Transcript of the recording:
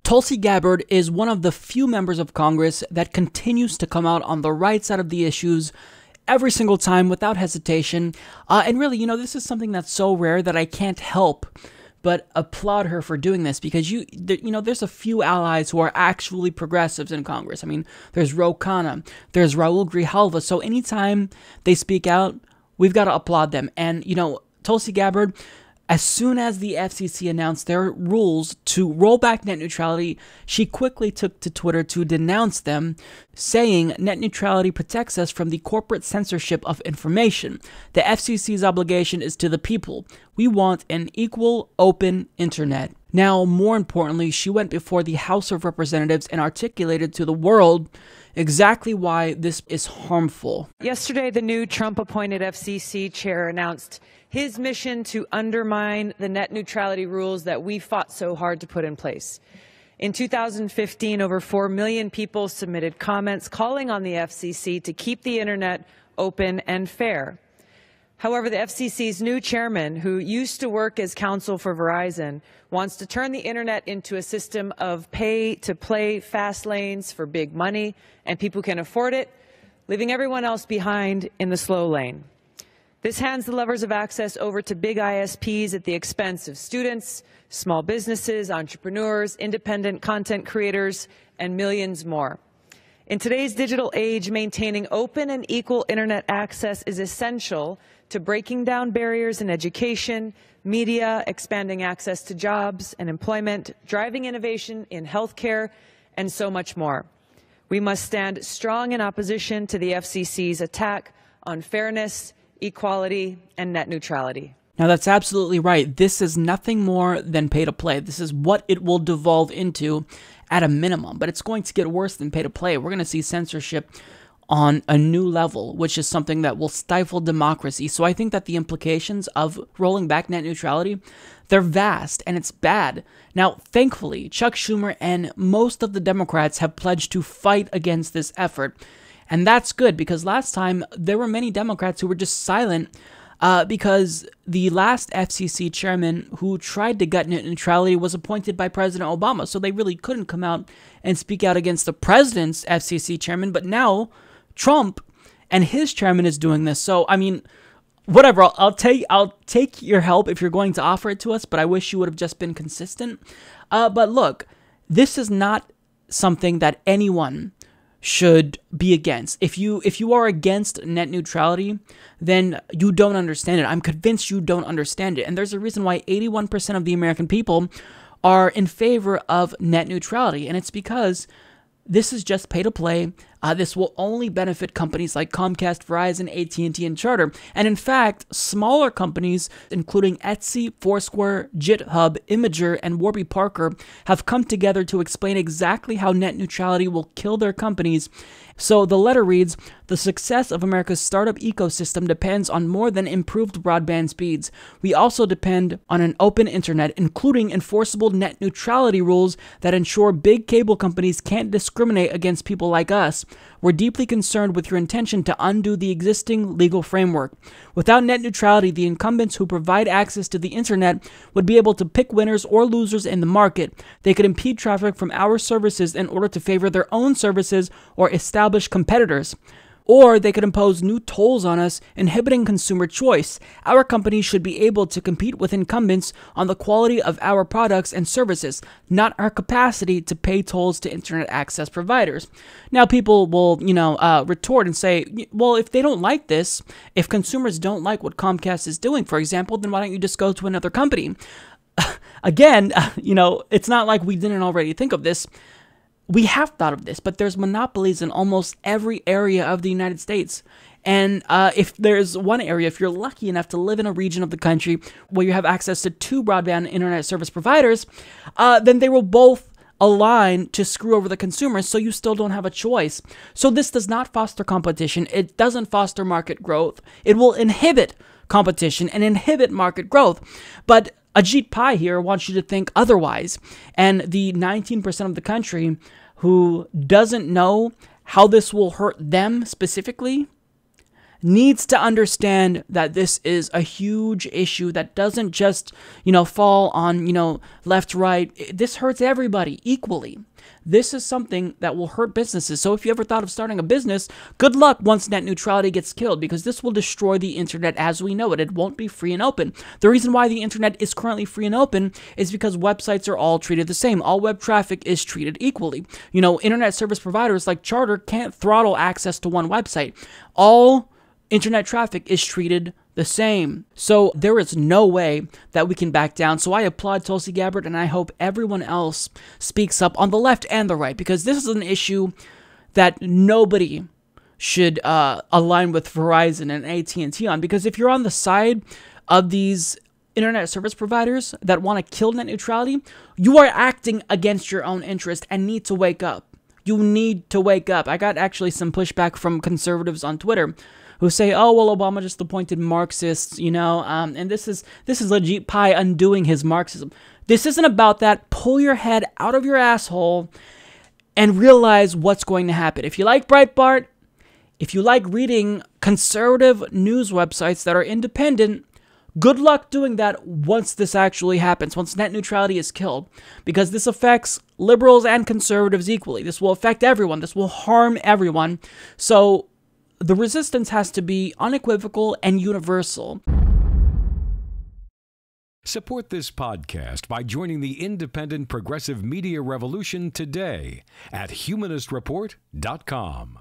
Tulsi Gabbard is one of the few members of Congress that continues to come out on the right side of the issues every single time without hesitation. And really, this is something that's so rare that I can't help but applaud her for doing this, because there's a few allies who are actually progressives in Congress. I mean, there's Ro Khanna, there's Raul Grijalva. So anytime they speak out, we've got to applaud them. And, Tulsi Gabbard, as soon as the FCC announced their rules to roll back net neutrality, she quickly took to Twitter to denounce them, saying net neutrality protects us from the corporate censorship of information. The FCC's obligation is to the people. We want an equal, open internet. Now, more importantly, she went before the House of Representatives and articulated to the world exactly why this is harmful. Yesterday, the new Trump-appointed FCC chair announced his mission to undermine the net neutrality rules that we fought so hard to put in place. In 2015, over 4 million people submitted comments calling on the FCC to keep the internet open and fair. However, the FCC's new chairman, who used to work as counsel for Verizon, wants to turn the internet into a system of pay-to-play fast lanes for big money, and people can afford it, leaving everyone else behind in the slow lane. This hands the levers of access over to big ISPs at the expense of students, small businesses, entrepreneurs, independent content creators, and millions more. In today's digital age, maintaining open and equal internet access is essential to breaking down barriers in education, media, expanding access to jobs and employment, driving innovation in healthcare, and so much more. We must stand strong in opposition to the FCC's attack on fairness, equality, and net neutrality. Now, that's absolutely right. This is nothing more than pay-to-play. This is what it will devolve into at a minimum, but it's going to get worse than pay-to-play. We're going to see censorship on a new level, which is something that will stifle democracy. So I think that the implications of rolling back net neutrality, they're vast, and it's bad. Now, thankfully, Chuck Schumer and most of the Democrats have pledged to fight against this effort. And that's good, because last time there were many Democrats who were just silent because the last FCC chairman who tried to gut net neutrality was appointed by President Obama. So they really couldn't come out and speak out against the president's FCC chairman. But now Trump and his chairman is doing this. So, I mean, whatever. I'll take your help if you're going to offer it to us, but I wish you would have just been consistent. But look, this is not something that anyone should be against. If you are against net neutrality, then you don't understand it. I'm convinced you don't understand it. And there's a reason why 81% of the American people are in favor of net neutrality. And it's because this is just pay to play. This will only benefit companies like Comcast, Verizon, AT&T, and Charter. And in fact, smaller companies, including Etsy, Foursquare, GitHub, Imager, and Warby Parker, have come together to explain exactly how net neutrality will kill their companies. So the letter reads, "The success of America's startup ecosystem depends on more than improved broadband speeds. We also depend on an open internet, including enforceable net neutrality rules that ensure big cable companies can't discriminate against people like us. We're deeply concerned with your intention to undo the existing legal framework. Without net neutrality, the incumbents who provide access to the internet would be able to pick winners or losers in the market. They could impede traffic from our services in order to favor their own services or establish competitors. Or they could impose new tolls on us, inhibiting consumer choice. Our companies should be able to compete with incumbents on the quality of our products and services, not our capacity to pay tolls to internet access providers." Now, people will, retort and say, well, if they don't like this, if consumers don't like what Comcast is doing, for example, then why don't you just go to another company? Again, it's not like we didn't already think of this. We have thought of this, but there's monopolies in almost every area of the United States. And if there's one area, if you're lucky enough to live in a region of the country where you have access to 2 broadband internet service providers, then they will both align to screw over the consumers, so you still don't have a choice. So this does not foster competition. It doesn't foster market growth. It will inhibit competition and inhibit market growth. But Ajit Pai here wants you to think otherwise. And the 19% of the country who doesn't know how this will hurt them specifically, needs to understand that this is a huge issue that doesn't just, fall on, left, right. This hurts everybody equally. This is something that will hurt businesses. So if you ever thought of starting a business, good luck once net neutrality gets killed, because this will destroy the internet as we know it. It won't be free and open. The reason why the internet is currently free and open is because websites are all treated the same. All web traffic is treated equally. Internet service providers like Charter can't throttle access to one website. All internet traffic is treated the same. So there is no way that we can back down. So I applaud Tulsi Gabbard, and I hope everyone else speaks up on the left and the right, because this is an issue that nobody should align with Verizon and AT&T on. Because if you're on the side of these internet service providers that want to kill net neutrality, you are acting against your own interest and need to wake up. You need to wake up. I got actually some pushback from conservatives on Twitter who say, oh, well, Obama just appointed Marxists, and this is legit Pai undoing his Marxism. This isn't about that. Pull your head out of your asshole and realize what's going to happen. If you like Breitbart, if you like reading conservative news websites that are independent, good luck doing that once this actually happens, once net neutrality is killed, because this affects liberals and conservatives equally. This will affect everyone. This will harm everyone. So the resistance has to be unequivocal and universal. Support this podcast by joining the independent progressive media revolution today at humanistreport.com.